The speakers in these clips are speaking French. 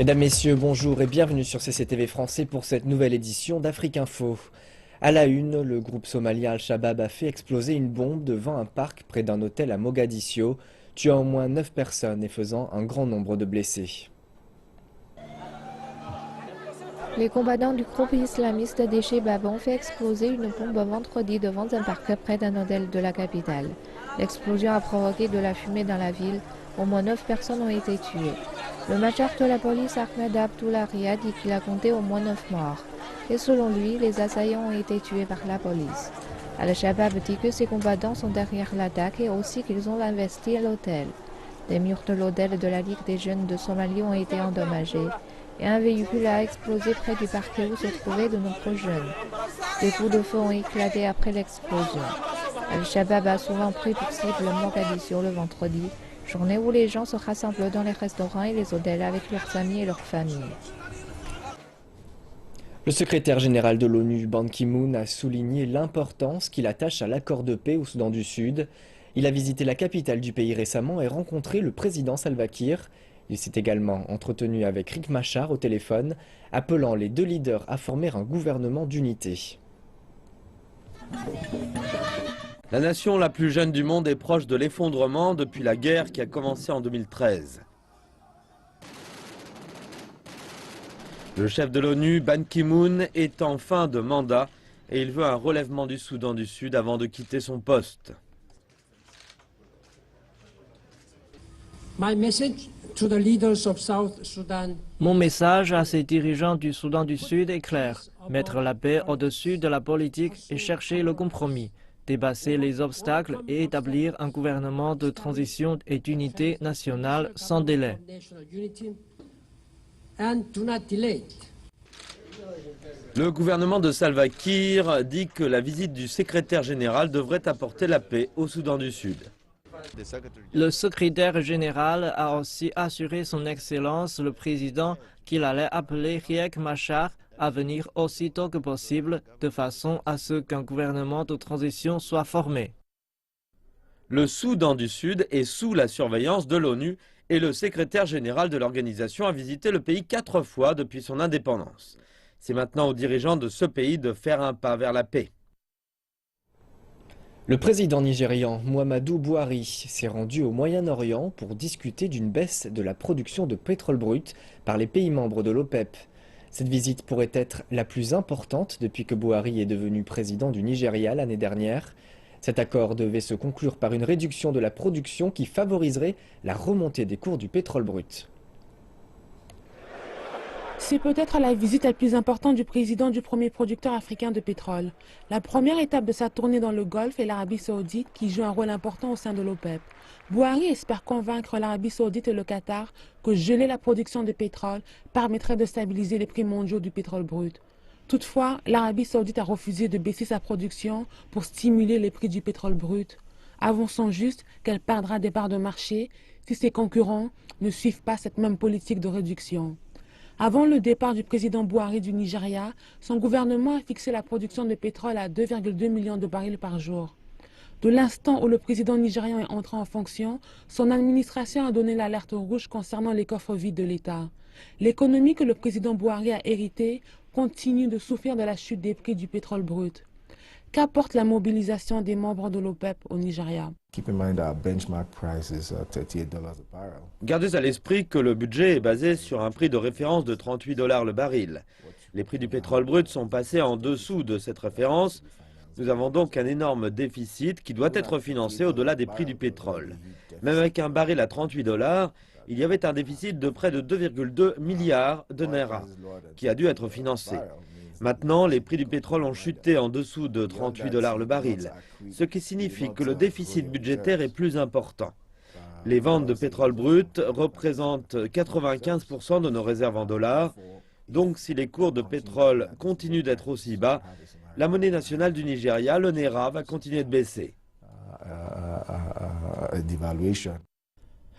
Mesdames, Messieurs, bonjour et bienvenue sur CCTV Français pour cette nouvelle édition d'Afrique Info. À la une, le groupe somalien Al-Shabaab a fait exploser une bombe devant un parc près d'un hôtel à Mogadiscio, tuant au moins 9 personnes et faisant un grand nombre de blessés. Les combattants du groupe islamiste des Chebab ont fait exploser une bombe vendredi devant un parc près d'un hôtel de la capitale. L'explosion a provoqué de la fumée dans la ville. Au moins 9 personnes ont été tuées. Le major de la police Ahmed Abdoulaye a dit qu'il a compté au moins 9 morts. Et selon lui, les assaillants ont été tués par la police. Al-Shabaab dit que ses combattants sont derrière l'attaque et aussi qu'ils ont investi l'hôtel. Des murs de l'hôtel de la Ligue des jeunes de Somalie ont été endommagés et un véhicule a explosé près du parquet où se trouvaient de nombreux jeunes. Des coups de feu ont éclaté après l'explosion. Al-Shabaab a souvent pris pour cible Mogadiscio le vendredi, journée où les gens se rassemblent dans les restaurants et les hôtels avec leurs amis et leurs familles. Le secrétaire général de l'ONU, Ban Ki-moon, a souligné l'importance qu'il attache à l'accord de paix au Soudan du Sud. Il a visité la capitale du pays récemment et rencontré le président Salva Kiir. Il s'est également entretenu avec Riek Machar au téléphone, appelant les deux leaders à former un gouvernement d'unité. La nation la plus jeune du monde est proche de l'effondrement depuis la guerre qui a commencé en 2013. Le chef de l'ONU, Ban Ki-moon, est en fin de mandat et il veut un relèvement du Soudan du Sud avant de quitter son poste. Mon message à ces dirigeants du Soudan du Sud est clair. Mettre la paix au-dessus de la politique et chercher le compromis. Dépasser les obstacles et établir un gouvernement de transition et d'unité nationale sans délai. Le gouvernement de Salva Kiir dit que la visite du secrétaire général devrait apporter la paix au Soudan du Sud. Le secrétaire général a aussi assuré son Excellence le président qu'il allait appeler Riek Machar à venir aussitôt que possible de façon à ce qu'un gouvernement de transition soit formé. Le Soudan du Sud est sous la surveillance de l'ONU et le secrétaire général de l'organisation a visité le pays 4 fois depuis son indépendance. C'est maintenant aux dirigeants de ce pays de faire un pas vers la paix. Le président nigérian Muhammadu Buhari s'est rendu au Moyen-Orient pour discuter d'une baisse de la production de pétrole brut par les pays membres de l'OPEP. Cette visite pourrait être la plus importante depuis que Buhari est devenu président du Nigeria l'année dernière. Cet accord devait se conclure par une réduction de la production qui favoriserait la remontée des cours du pétrole brut. C'est peut-être la visite la plus importante du président du premier producteur africain de pétrole. La première étape de sa tournée dans le Golfe est l'Arabie saoudite qui joue un rôle important au sein de l'OPEP. Buhari espère convaincre l'Arabie saoudite et le Qatar que geler la production de pétrole permettrait de stabiliser les prix mondiaux du pétrole brut. Toutefois, l'Arabie saoudite a refusé de baisser sa production pour stimuler les prix du pétrole brut. Avançons juste qu'elle perdra des parts de marché si ses concurrents ne suivent pas cette même politique de réduction. Avant le départ du président Buhari du Nigeria, son gouvernement a fixé la production de pétrole à 2,2 millions de barils par jour. De l'instant où le président nigérian est entré en fonction, son administration a donné l'alerte rouge concernant les coffres vides de l'État. L'économie que le président Buhari a héritée continue de souffrir de la chute des prix du pétrole brut. Qu'apporte la mobilisation des membres de l'OPEP au Nigeria? Gardez à l'esprit que le budget est basé sur un prix de référence de 38 $ le baril. Les prix du pétrole brut sont passés en dessous de cette référence. Nous avons donc un énorme déficit qui doit être financé au-delà des prix du pétrole. Même avec un baril à 38 $, il y avait un déficit de près de 2,2 milliards de naira qui a dû être financé. Maintenant, les prix du pétrole ont chuté en dessous de 38 $ le baril, ce qui signifie que le déficit budgétaire est plus important. Les ventes de pétrole brut représentent 95% de nos réserves en dollars. Donc, si les cours de pétrole continuent d'être aussi bas, la monnaie nationale du Nigeria, le naira, va continuer de baisser.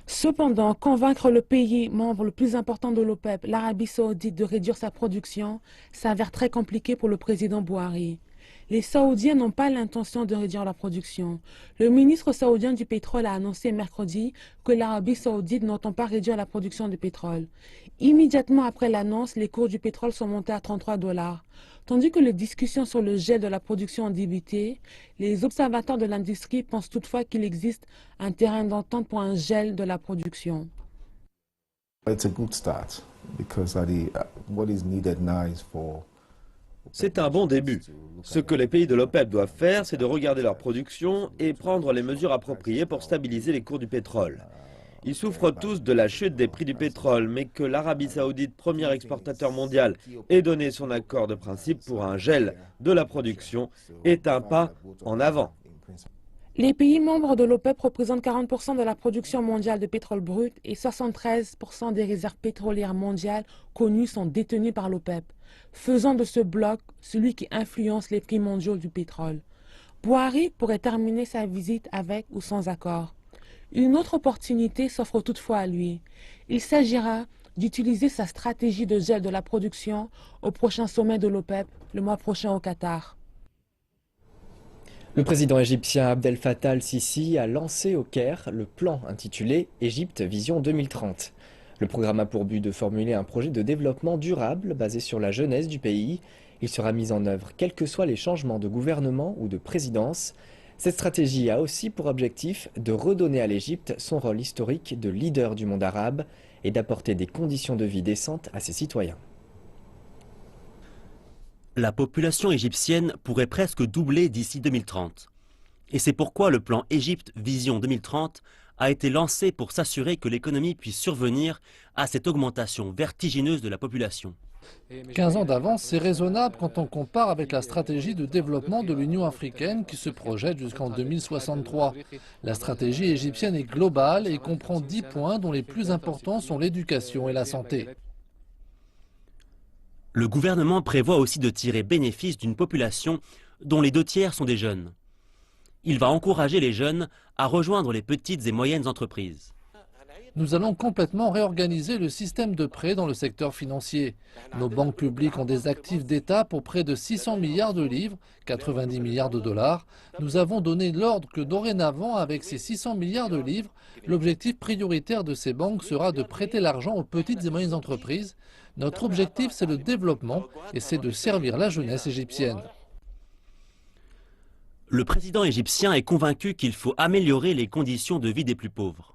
Cependant, convaincre le pays membre le plus important de l'OPEP, l'Arabie saoudite, de réduire sa production, s'avère très compliqué pour le président Buhari. Les Saoudiens n'ont pas l'intention de réduire la production. Le ministre saoudien du pétrole a annoncé mercredi que l'Arabie saoudite n'entend pas réduire la production de pétrole. Immédiatement après l'annonce, les cours du pétrole sont montés à 33 $. Tandis que les discussions sur le gel de la production ont débuté, les observateurs de l'industrie pensent toutefois qu'il existe un terrain d'entente pour un gel de la production. C'est un bon début. Ce que les pays de l'OPEP doivent faire, c'est de regarder leur production et prendre les mesures appropriées pour stabiliser les cours du pétrole. Ils souffrent tous de la chute des prix du pétrole, mais que l'Arabie saoudite, premier exportateur mondial, ait donné son accord de principe pour un gel de la production est un pas en avant. Les pays membres de l'OPEP représentent 40% de la production mondiale de pétrole brut et 73% des réserves pétrolières mondiales connues sont détenues par l'OPEP, faisant de ce bloc celui qui influence les prix mondiaux du pétrole. Boari pourrait terminer sa visite avec ou sans accord. Une autre opportunité s'offre toutefois à lui. Il s'agira d'utiliser sa stratégie de gel de la production au prochain sommet de l'OPEP, le mois prochain au Qatar. Le président égyptien Abdel Fattah al-Sisi a lancé au Caire le plan intitulé Égypte Vision 2030. Le programme a pour but de formuler un projet de développement durable basé sur la jeunesse du pays. Il sera mis en œuvre quels que soient les changements de gouvernement ou de présidence. Cette stratégie a aussi pour objectif de redonner à l'Égypte son rôle historique de leader du monde arabe et d'apporter des conditions de vie décentes à ses citoyens. La population égyptienne pourrait presque doubler d'ici 2030. Et c'est pourquoi le plan Égypte Vision 2030 a été lancé pour s'assurer que l'économie puisse survenir à cette augmentation vertigineuse de la population. 15 ans d'avance, c'est raisonnable quand on compare avec la stratégie de développement de l'Union africaine qui se projette jusqu'en 2063. La stratégie égyptienne est globale et comprend 10 points dont les plus importants sont l'éducation et la santé. Le gouvernement prévoit aussi de tirer bénéfice d'une population dont les 2/3 sont des jeunes. Il va encourager les jeunes à rejoindre les petites et moyennes entreprises. Nous allons complètement réorganiser le système de prêts dans le secteur financier. Nos banques publiques ont des actifs d'État pour près de 600 milliards de livres, 90 milliards de dollars. Nous avons donné l'ordre que dorénavant, avec ces 600 milliards de livres, l'objectif prioritaire de ces banques sera de prêter l'argent aux petites et moyennes entreprises. Notre objectif, c'est le développement et c'est de servir la jeunesse égyptienne. Le président égyptien est convaincu qu'il faut améliorer les conditions de vie des plus pauvres.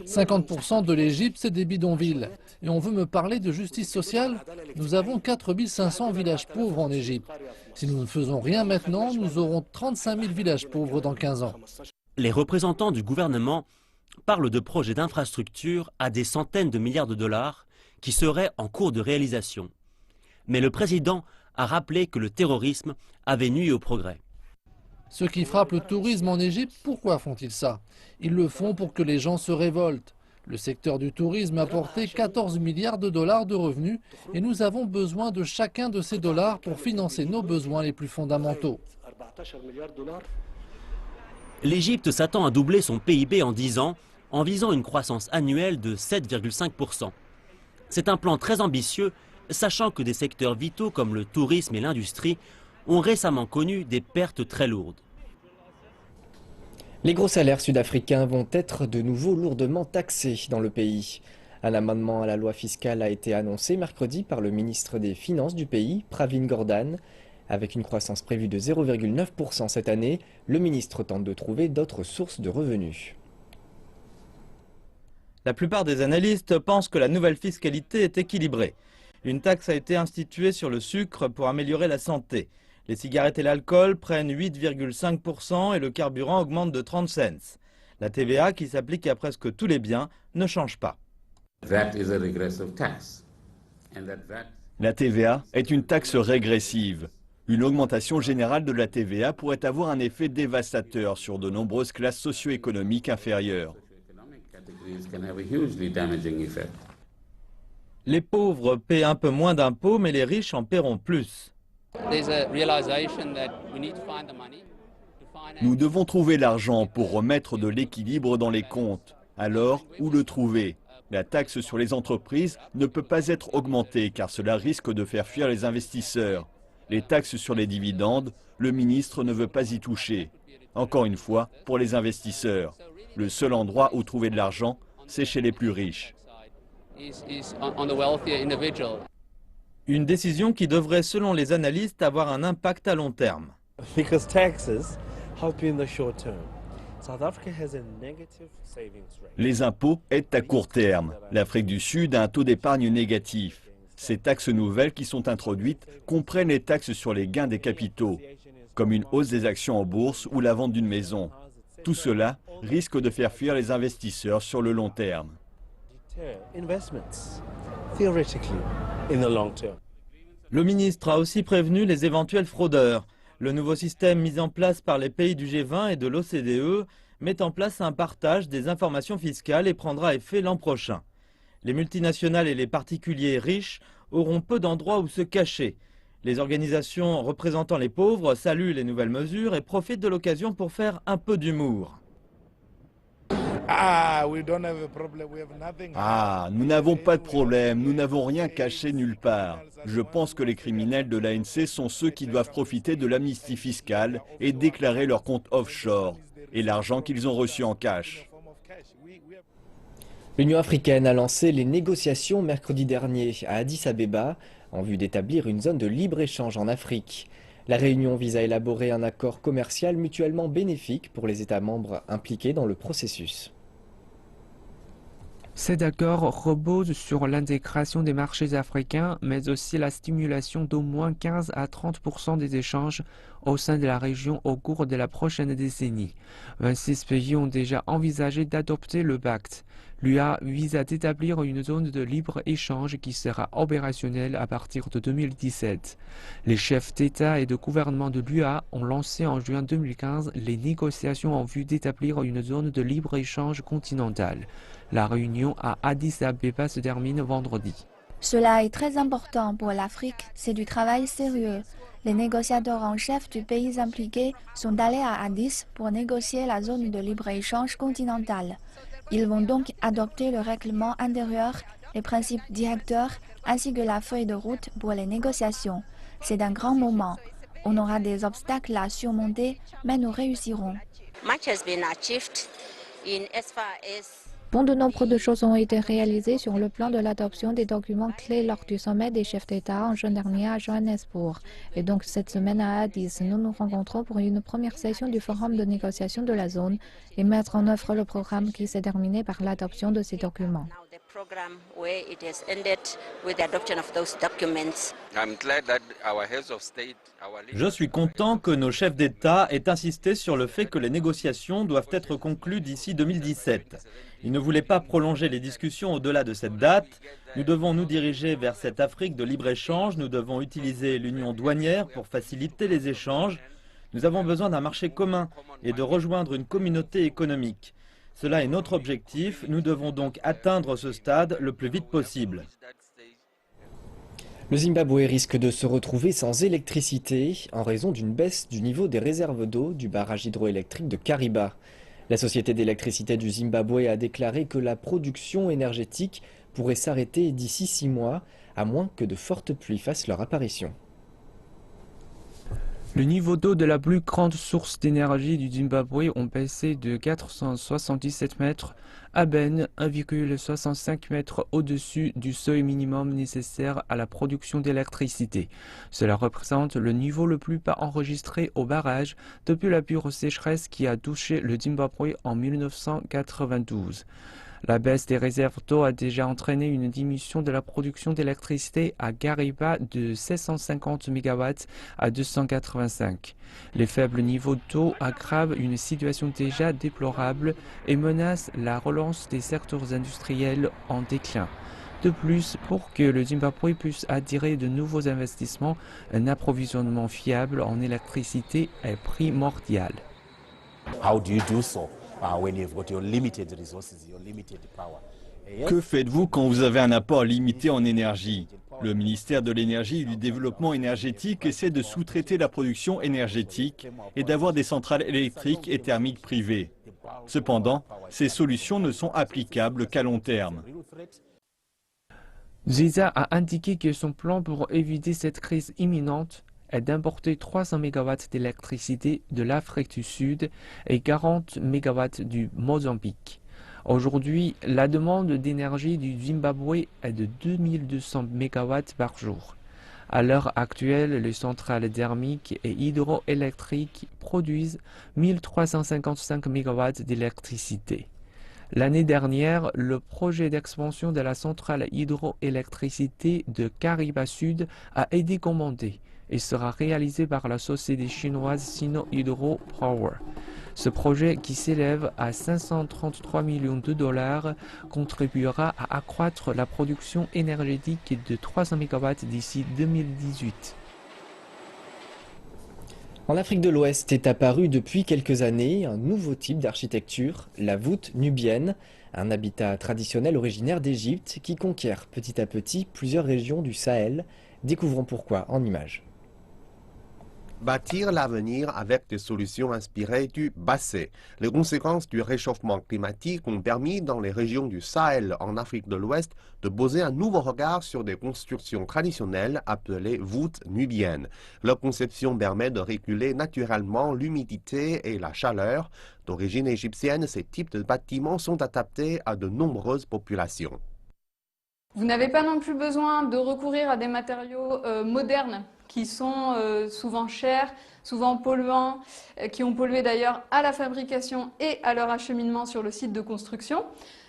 50% de l'Égypte, c'est des bidonvilles. Et on veut me parler de justice sociale? Nous avons 4500 villages pauvres en Égypte. Si nous ne faisons rien maintenant, nous aurons 35 000 villages pauvres dans 15 ans. Les représentants du gouvernement parlent de projets d'infrastructures à des centaines de milliards de dollars qui seraient en cours de réalisation. Mais le président a rappelé que le terrorisme avait nui au progrès. Ceux qui frappent le tourisme en Égypte, pourquoi font-ils ça? Ils le font pour que les gens se révoltent. Le secteur du tourisme a apporté 14 milliards de dollars de revenus et nous avons besoin de chacun de ces dollars pour financer nos besoins les plus fondamentaux. L'Égypte s'attend à doubler son PIB en 10 ans en visant une croissance annuelle de 7,5%. C'est un plan très ambitieux, sachant que des secteurs vitaux comme le tourisme et l'industrie ont récemment connu des pertes très lourdes. Les gros salaires sud-africains vont être de nouveau lourdement taxés dans le pays. Un amendement à la loi fiscale a été annoncé mercredi par le ministre des Finances du pays, Pravin Gordhan. Avec une croissance prévue de 0,9% cette année, le ministre tente de trouver d'autres sources de revenus. La plupart des analystes pensent que la nouvelle fiscalité est équilibrée. Une taxe a été instituée sur le sucre pour améliorer la santé. Les cigarettes et l'alcool prennent 8,5% et le carburant augmente de 30 cents. La TVA, qui s'applique à presque tous les biens, ne change pas. La TVA est une taxe régressive. Une augmentation générale de la TVA pourrait avoir un effet dévastateur sur de nombreuses classes socio-économiques inférieures. Les pauvres paient un peu moins d'impôts, mais les riches en paieront plus. Nous devons trouver l'argent pour remettre de l'équilibre dans les comptes. Alors, où le trouver? La taxe sur les entreprises ne peut pas être augmentée car cela risque de faire fuir les investisseurs. Les taxes sur les dividendes, le ministre ne veut pas y toucher. Encore une fois, pour les investisseurs, le seul endroit où trouver de l'argent, c'est chez les plus riches. Une décision qui devrait, selon les analystes, avoir un impact à long terme. Les impôts aident à court terme. L'Afrique du Sud a un taux d'épargne négatif. Ces taxes nouvelles qui sont introduites comprennent les taxes sur les gains des capitaux, comme une hausse des actions en bourse ou la vente d'une maison. Tout cela risque de faire fuir les investisseurs sur le long terme. Le ministre a aussi prévenu les éventuels fraudeurs. Le nouveau système mis en place par les pays du G20 et de l'OCDE met en place un partage des informations fiscales et prendra effet l'an prochain. Les multinationales et les particuliers riches auront peu d'endroits où se cacher. Les organisations représentant les pauvres saluent les nouvelles mesures et profitent de l'occasion pour faire un peu d'humour. Nous n'avons pas de problème, nous n'avons rien caché nulle part. Je pense que les criminels de l'ANC sont ceux qui doivent profiter de l'amnistie fiscale et déclarer leurs comptes offshore et l'argent qu'ils ont reçu en cash. L'Union africaine a lancé les négociations mercredi dernier à Addis Abeba en vue d'établir une zone de libre-échange en Afrique. La réunion vise à élaborer un accord commercial mutuellement bénéfique pour les États membres impliqués dans le processus. Cet accord repose sur l'intégration des marchés africains, mais aussi la stimulation d'au moins 15 à 30% des échanges au sein de la région au cours de la prochaine décennie. 26 pays ont déjà envisagé d'adopter le pacte. L'UA vise à établir une zone de libre-échange qui sera opérationnelle à partir de 2017. Les chefs d'État et de gouvernement de l'UA ont lancé en juin 2015 les négociations en vue d'établir une zone de libre-échange continentale. La réunion à Addis Abeba se termine vendredi. Cela est très important pour l'Afrique, c'est du travail sérieux. Les négociateurs en chef du pays impliqué sont allés à Addis pour négocier la zone de libre-échange continentale. Ils vont donc adopter le règlement intérieur, les principes directeurs ainsi que la feuille de route pour les négociations. C'est un grand moment. On aura des obstacles à surmonter, mais nous réussirons. Bon, de nombreuses choses ont été réalisées sur le plan de l'adoption des documents clés lors du sommet des chefs d'État en juin dernier à Johannesburg. Et donc cette semaine à Addis, nous nous rencontrons pour une première session du forum de négociation de la zone et mettre en œuvre le programme qui s'est terminé par l'adoption de ces documents. Je suis content que nos chefs d'État aient insisté sur le fait que les négociations doivent être conclues d'ici 2017. Ils ne voulaient pas prolonger les discussions au-delà de cette date. Nous devons nous diriger vers cette Afrique de libre-échange. Nous devons utiliser l'union douanière pour faciliter les échanges. Nous avons besoin d'un marché commun et de rejoindre une communauté économique. Cela est notre objectif. Nous devons donc atteindre ce stade le plus vite possible. Le Zimbabwe risque de se retrouver sans électricité en raison d'une baisse du niveau des réserves d'eau du barrage hydroélectrique de Kariba. La Société d'électricité du Zimbabwe a déclaré que la production énergétique pourrait s'arrêter d'ici 6 mois, à moins que de fortes pluies fassent leur apparition. Le niveau d'eau de la plus grande source d'énergie du Zimbabwe ont baissé de 477 mètres à peine 1,65 mètres au-dessus du seuil minimum nécessaire à la production d'électricité. Cela représente le niveau le plus bas enregistré au barrage depuis la pure sécheresse qui a touché le Zimbabwe en 1992. La baisse des réserves d'eau a déjà entraîné une diminution de la production d'électricité à Kariba de 750 MW à 285. Les faibles niveaux d'eau aggravent une situation déjà déplorable et menacent la relance des secteurs industriels en déclin. De plus, pour que le Zimbabwe puisse attirer de nouveaux investissements, un approvisionnement fiable en électricité est primordial. Que faites-vous quand vous avez un apport limité en énergie? Le ministère de l'Énergie et du Développement énergétique essaie de sous-traiter la production énergétique et d'avoir des centrales électriques et thermiques privées. Cependant, ces solutions ne sont applicables qu'à long terme. Ziza a indiqué que son plan pour éviter cette crise imminente est d'importer 300 MW d'électricité de l'Afrique du Sud et 40 MW du Mozambique. Aujourd'hui, la demande d'énergie du Zimbabwe est de 2200 MW par jour. À l'heure actuelle, les centrales thermiques et hydroélectriques produisent 1355 MW d'électricité. L'année dernière, le projet d'expansion de la centrale hydroélectricité de Kariba Sud a été commandé et sera réalisé par la société chinoise Sino Hydro Power. Ce projet, qui s'élève à 533 millions de dollars, contribuera à accroître la production énergétique de 300 MW d'ici 2018. En Afrique de l'Ouest est apparu depuis quelques années un nouveau type d'architecture, la voûte nubienne, un habitat traditionnel originaire d'Égypte qui conquiert petit à petit plusieurs régions du Sahel. Découvrons pourquoi en images. Bâtir l'avenir avec des solutions inspirées du passé. Les conséquences du réchauffement climatique ont permis dans les régions du Sahel en Afrique de l'Ouest de poser un nouveau regard sur des constructions traditionnelles appelées voûtes nubiennes. Leur conception permet de réguler naturellement l'humidité et la chaleur. D'origine égyptienne, ces types de bâtiments sont adaptés à de nombreuses populations. Vous n'avez pas non plus besoin de recourir à des matériaux modernes qui sont souvent chers, souvent polluants, qui ont pollué d'ailleurs à la fabrication et à leur acheminement sur le site de construction.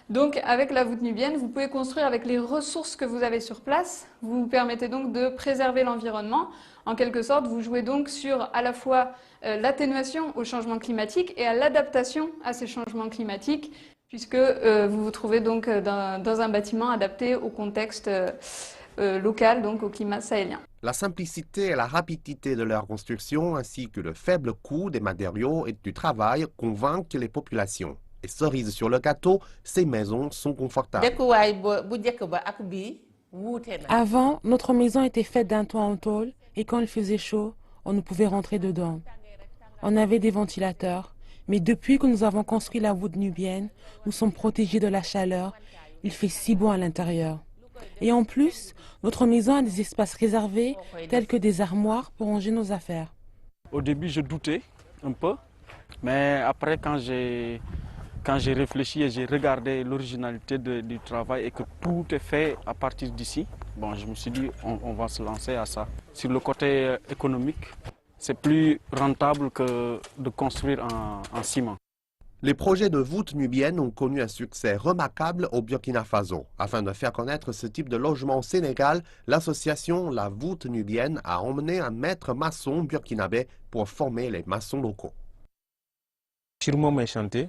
Donc avec la voûte nubienne, vous pouvez construire avec les ressources que vous avez sur place. Vous vous permettez donc de préserver l'environnement. En quelque sorte, vous jouez donc sur à la fois l'atténuation au changement climatique et à l'adaptation à ces changements climatiques, puisque vous vous trouvez donc dans un bâtiment adapté au contexte local, donc au climat sahélien. La simplicité et la rapidité de leur construction ainsi que le faible coût des matériaux et du travail convainquent les populations. Et cerise sur le gâteau, ces maisons sont confortables. Avant, notre maison était faite d'un toit en tôle et quand il faisait chaud, on ne pouvait rentrer dedans. On avait des ventilateurs, mais depuis que nous avons construit la voûte nubienne, nous sommes protégés de la chaleur. Il fait si bon à l'intérieur. Et en plus, notre maison a des espaces réservés, tels que des armoires pour ranger nos affaires. Au début, je doutais un peu, mais après, quand j'ai réfléchi et j'ai regardé l'originalité du travail et que tout est fait à partir d'ici, bon, je me suis dit, on va se lancer à ça. Sur le côté économique, c'est plus rentable que de construire en ciment. Les projets de voûtes nubiennes ont connu un succès remarquable au Burkina Faso. Afin de faire connaître ce type de logement au Sénégal, l'association La Voûte Nubienne a emmené un maître maçon burkinabé pour former les maçons locaux. Sur mon chantier,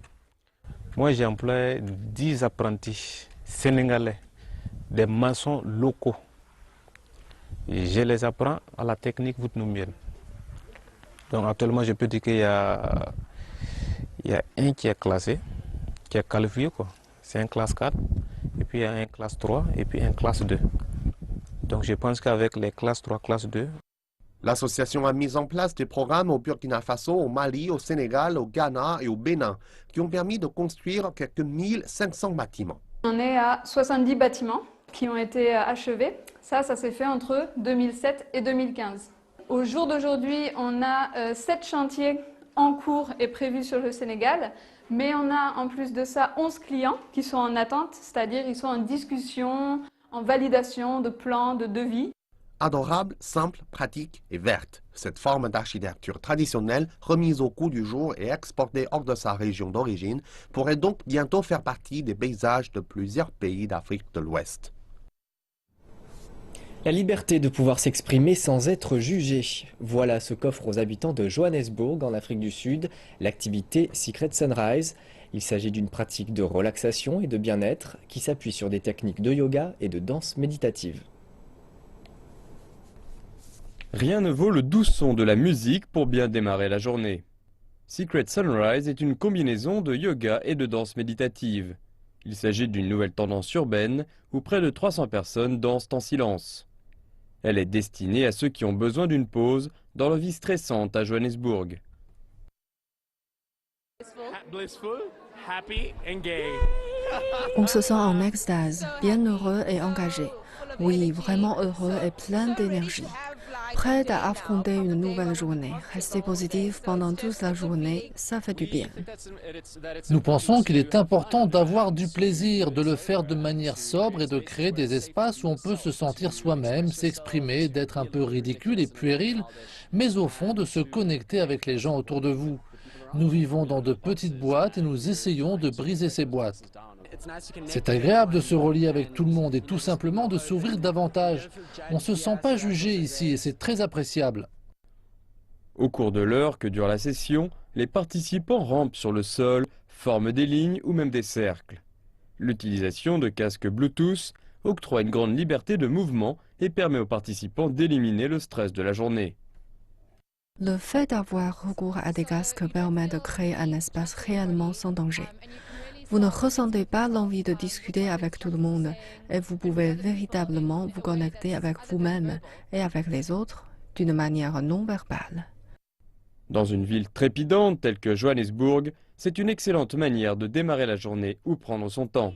moi j'ai employé 10 apprentis sénégalais, des maçons locaux. Et je les apprends à la technique voûte nubienne. Donc actuellement je peux dire qu'il y a un qui est classé, qui est qualifié, quoi. C'est un classe 4, et puis il y a un classe 3, et puis un classe 2. Donc je pense qu'avec les classes 3, classe 2... L'association a mis en place des programmes au Burkina Faso, au Mali, au Sénégal, au Ghana et au Bénin, qui ont permis de construire quelques 1500 bâtiments. On est à 70 bâtiments qui ont été achevés. Ça s'est fait entre 2007 et 2015. Au jour d'aujourd'hui, on a 7 chantiers en cours et prévu sur le Sénégal, mais on a en plus de ça 11 clients qui sont en attente, c'est-à-dire ils sont en discussion, en validation de plans, de devis. Adorable, simple, pratique et verte. Cette forme d'architecture traditionnelle, remise au goût du jour et exportée hors de sa région d'origine, pourrait donc bientôt faire partie des paysages de plusieurs pays d'Afrique de l'Ouest. La liberté de pouvoir s'exprimer sans être jugé. Voilà ce qu'offre aux habitants de Johannesburg, en Afrique du Sud, l'activité Secret Sunrise. Il s'agit d'une pratique de relaxation et de bien-être qui s'appuie sur des techniques de yoga et de danse méditative. Rien ne vaut le doux son de la musique pour bien démarrer la journée. Secret Sunrise est une combinaison de yoga et de danse méditative. Il s'agit d'une nouvelle tendance urbaine où près de 300 personnes dansent en silence. Elle est destinée à ceux qui ont besoin d'une pause dans leur vie stressante à Johannesburg. On se sent en extase, bien heureux et engagé. Oui, vraiment heureux et plein d'énergie. Prête à affronter une nouvelle journée. Rester positif pendant toute la journée, ça fait du bien. Nous pensons qu'il est important d'avoir du plaisir, de le faire de manière sobre et de créer des espaces où on peut se sentir soi-même, s'exprimer, d'être un peu ridicule et puéril, mais au fond de se connecter avec les gens autour de vous. Nous vivons dans de petites boîtes et nous essayons de briser ces boîtes. C'est agréable de se relier avec tout le monde et tout simplement de s'ouvrir davantage. On ne se sent pas jugé ici et c'est très appréciable. Au cours de l'heure que dure la session, les participants rampent sur le sol, forment des lignes ou même des cercles. L'utilisation de casques Bluetooth octroie une grande liberté de mouvement et permet aux participants d'éliminer le stress de la journée. Le fait d'avoir recours à des casques permet de créer un espace réellement sans danger. Vous ne ressentez pas l'envie de discuter avec tout le monde et vous pouvez véritablement vous connecter avec vous-même et avec les autres d'une manière non verbale. Dans une ville trépidante telle que Johannesburg, c'est une excellente manière de démarrer la journée ou prendre son temps.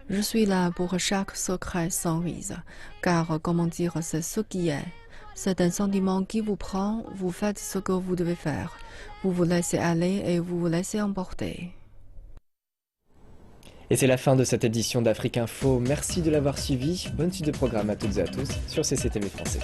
Je suis là pour chaque secret sans risque, car comment dire, c'est ce qui est. C'est un sentiment qui vous prend, vous faites ce que vous devez faire. Vous vous laissez aller et vous vous laissez emporter. Et c'est la fin de cette édition d'Afrique Info. Merci de l'avoir suivi. Bonne suite de programme à toutes et à tous sur CCTV Français.